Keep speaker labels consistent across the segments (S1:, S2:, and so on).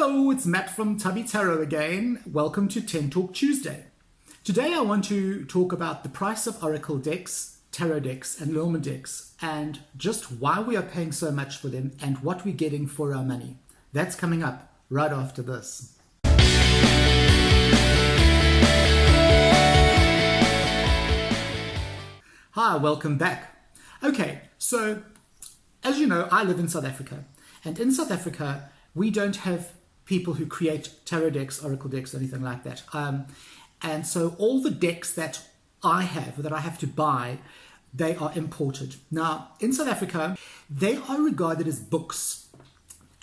S1: Hello, it's Matt from Tubby Tarot again. Welcome to 10 Talk Tuesday. Today I want to talk about the price of Oracle decks, Tarot decks and Luhrmann decks, and just why we are paying so much for them and what we're getting for our money. That's coming up right after this. Hi, welcome back. Okay, so as you know, I live in South Africa, and in South Africa we don't have people who create tarot decks, oracle decks, anything like that. And so all the decks that I have to buy, they are imported. Now, in South Africa, they are regarded as books.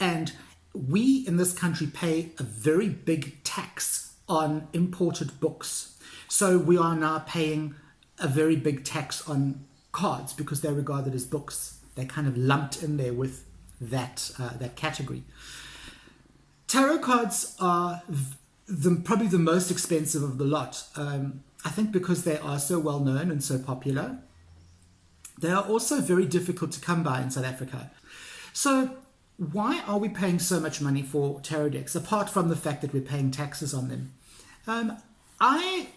S1: And we in this country pay a very big tax on imported books. So we are now paying a very big tax on cards because they're regarded as books. They're kind of lumped in there with that category. Tarot cards are probably the most expensive of the lot. I think because they are so well known and so popular. They are also very difficult to come by in South Africa. So why are we paying so much money for tarot decks, apart from the fact that we're paying taxes on them? I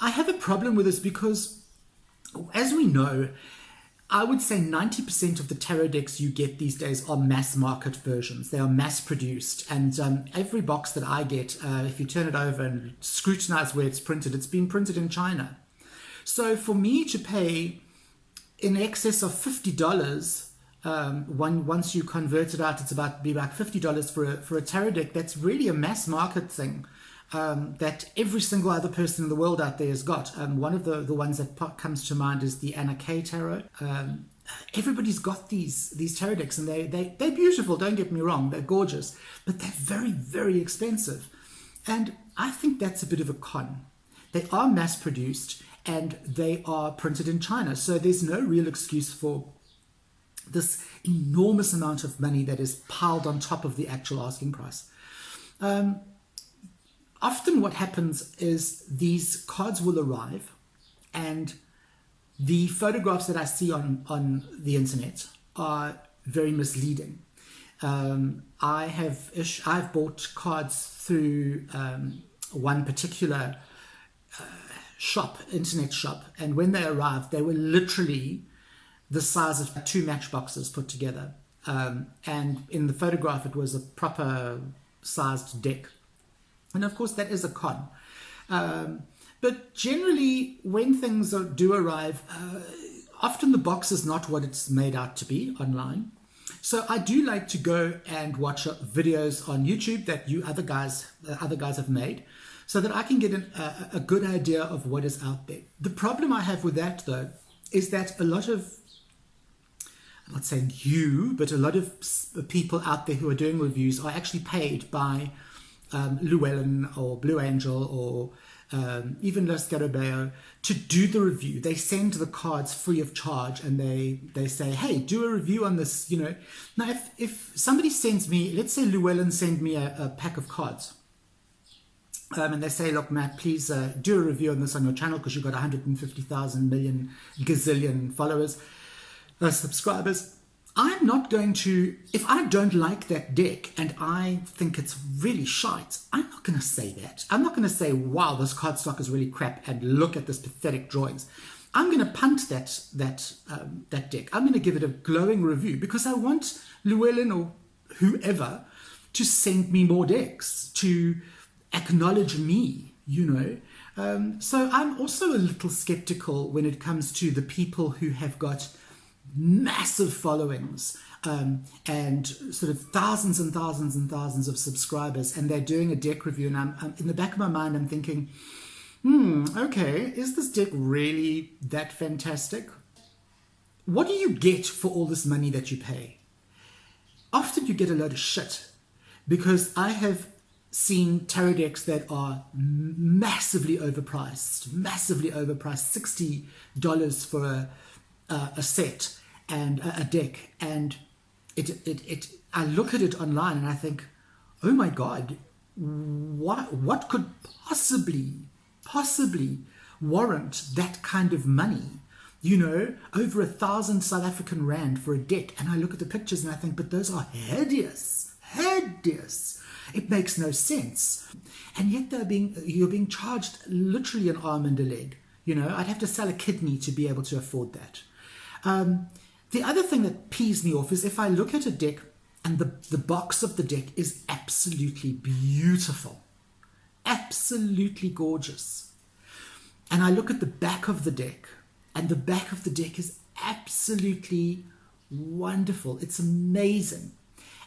S1: have a problem with this because, as we know, I would say 90% of the tarot decks you get these days are mass market versions. They are mass produced. And every box that I get, if you turn it over and scrutinize where it's been printed in China. So for me to pay in excess of $50, once you convert it out, it's about $50 for a tarot deck. That's really a mass market thing. That every single other person in the world out there has got. One of the ones that comes to mind is the Anna Kay Tarot. Everybody's got these tarot decks, and they're beautiful, don't get me wrong, they're gorgeous, but they're very, very expensive. And I think that's a bit of a con. They are mass produced and they are printed in China, so there's no real excuse for this enormous amount of money that is piled on top of the actual asking price. Often what happens is these cards will arrive and the photographs that I see on the internet are very misleading. I've bought cards through one particular internet shop, and when they arrived, they were literally the size of 2 matchboxes put together. And in the photograph, it was a proper sized deck. And of course, that is a con. But generally, when things do arrive, often the box is not what it's made out to be online. So I do like to go and watch videos on YouTube that other guys have made, so that I can get a good idea of what is out there. The problem I have with that, though, is that a lot of, I'm not saying you, but a lot of people out there who are doing reviews are actually paid by Llewellyn or Blue Angel or even Los Scarabeo to do the review. They send the cards free of charge, and they say, hey, do a review on this. Now if somebody sends me, let's say Llewellyn send me a pack of cards, and they say, look, Matt, please do a review on this on your channel because you've got 150,000 million gazillion followers, subscribers. I'm not going to, if I don't like that deck and I think it's really shite, I'm not going to say that. I'm not going to say, wow, this cardstock is really crap and look at this pathetic drawings. I'm going to punt that deck. I'm going to give it a glowing review because I want Llewellyn or whoever to send me more decks, to acknowledge me, So I'm also a little skeptical when it comes to the people who have got massive followings and sort of thousands and thousands and thousands of subscribers, and they're doing a deck review, and I'm in the back of my mind I'm thinking, okay, is this deck really that fantastic? What do you get for all this money that you pay? Often you get a load of shit, because I have seen tarot decks that are massively overpriced, $60 for a set and a deck, and I look at it online and I think, oh my God, what could possibly warrant that kind of money? Over 1,000 South African rand for a deck. And I look at the pictures and I think, but those are hideous hideous. It makes no sense. And yet you're being charged literally an arm and a leg. I'd have to sell a kidney to be able to afford that. The other thing that pees me off is if I look at a deck and the box of the deck is absolutely beautiful, absolutely gorgeous. And I look at the back of the deck, and the back of the deck is absolutely wonderful. It's amazing.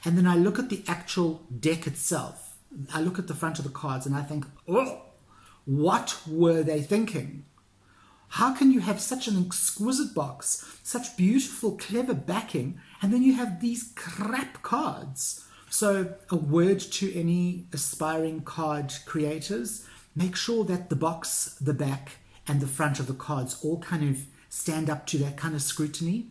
S1: And then I look at the actual deck itself. I look at the front of the cards and I think, oh, what were they thinking? How can you have such an exquisite box, such beautiful, clever backing, and then you have these crap cards? So a word to any aspiring card creators, make sure that the box, the back, and the front of the cards all kind of stand up to that kind of scrutiny.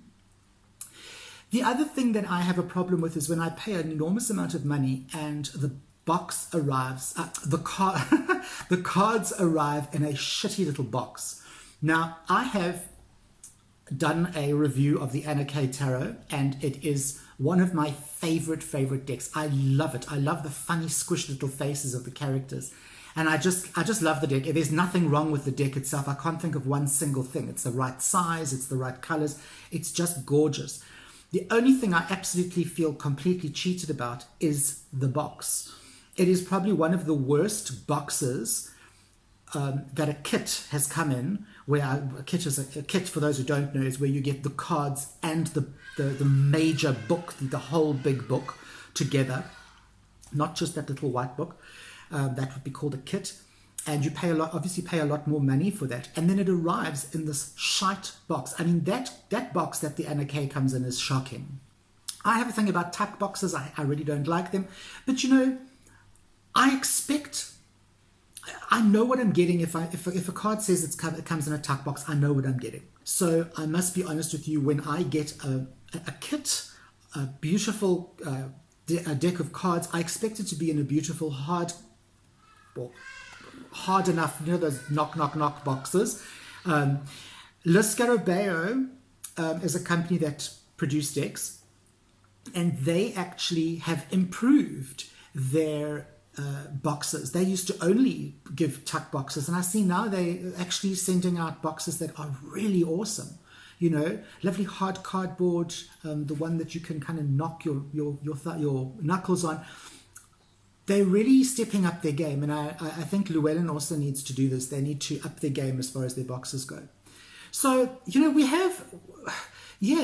S1: The other thing that I have a problem with is when I pay an enormous amount of money and the box arrives, the cards arrive in a shitty little box. Now, I have done a review of the Anna K Tarot, and it is one of my favorite decks. I love it. I love the funny squished little faces of the characters. And I just love the deck. There's nothing wrong with the deck itself. I can't think of one single thing. It's the right size. It's the right colors. It's just gorgeous. The only thing I absolutely feel completely cheated about is the box. It is probably one of the worst boxes that a kit has come in, where a kit, for those who don't know, is where you get the cards and the major book, the whole big book together, not just that little white book. That would be called a kit. And you obviously pay a lot more money for that. And then it arrives in this shite box. I mean, that box that the Anna K comes in is shocking. I have a thing about tuck boxes. I really don't like them. But I know what I'm getting. If a card says it comes in a tuck box, I know what I'm getting. So I must be honest with you, when I get a kit, a beautiful a deck of cards, I expect it to be in a beautiful hard enough, those knock boxes. Le Scarabeo is a company that produce decks, and they actually have improved their boxes. They used to only give tuck boxes, and I see now they're actually sending out boxes that are really awesome. Lovely hard cardboard, the one that you can kind of knock your knuckles on. They're really stepping up their game, and I think Llewellyn also needs to do this. They need to up their game as far as their boxes go. So, we have,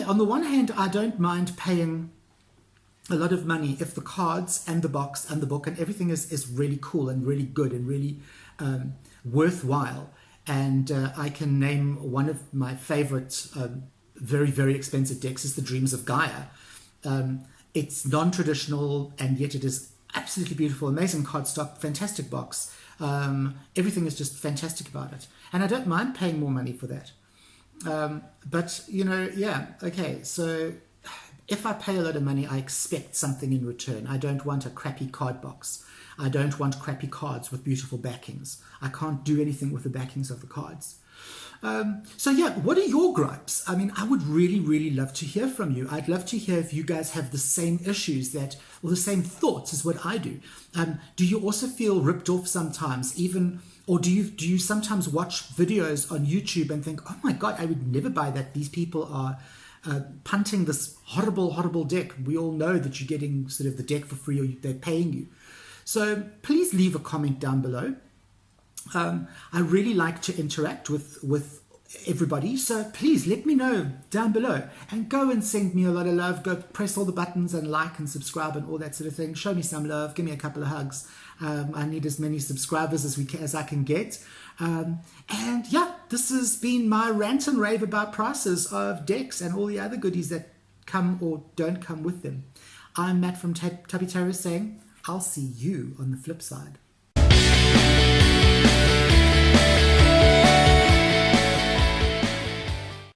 S1: on the one hand, I don't mind paying a lot of money if the cards and the box and the book and everything is really cool and really good and really worthwhile. And I can name one of my favorite very, very expensive decks is the Dreams of Gaia. It's non-traditional, and yet it is absolutely beautiful, amazing cardstock, fantastic box. Everything is just fantastic about it. And I don't mind paying more money for that. But, okay. So if I pay a lot of money, I expect something in return. I don't want a crappy card box. I don't want crappy cards with beautiful backings. I can't do anything with the backings of the cards. What are your gripes? I mean, I would really, really love to hear from you. I'd love to hear if you guys have the same issues or the same thoughts as what I do. Do you also feel ripped off sometimes, or do you sometimes watch videos on YouTube and think, oh my God, I would never buy that. These people are punting this horrible, horrible deck. We all know that you're getting sort of the deck for free, or they're paying you. So please leave a comment down below. I really like to interact with everybody, so please let me know down below, and go and send me a lot of love. Go press all the buttons and like and subscribe and all that sort of thing. Show me some love, give me a couple of hugs. I need as many subscribers as I can get. This has been my rant and rave about prices of decks and all the other goodies that come or don't come with them. I'm Matt from Tubby Tarot saying, I'll see you on the flip side.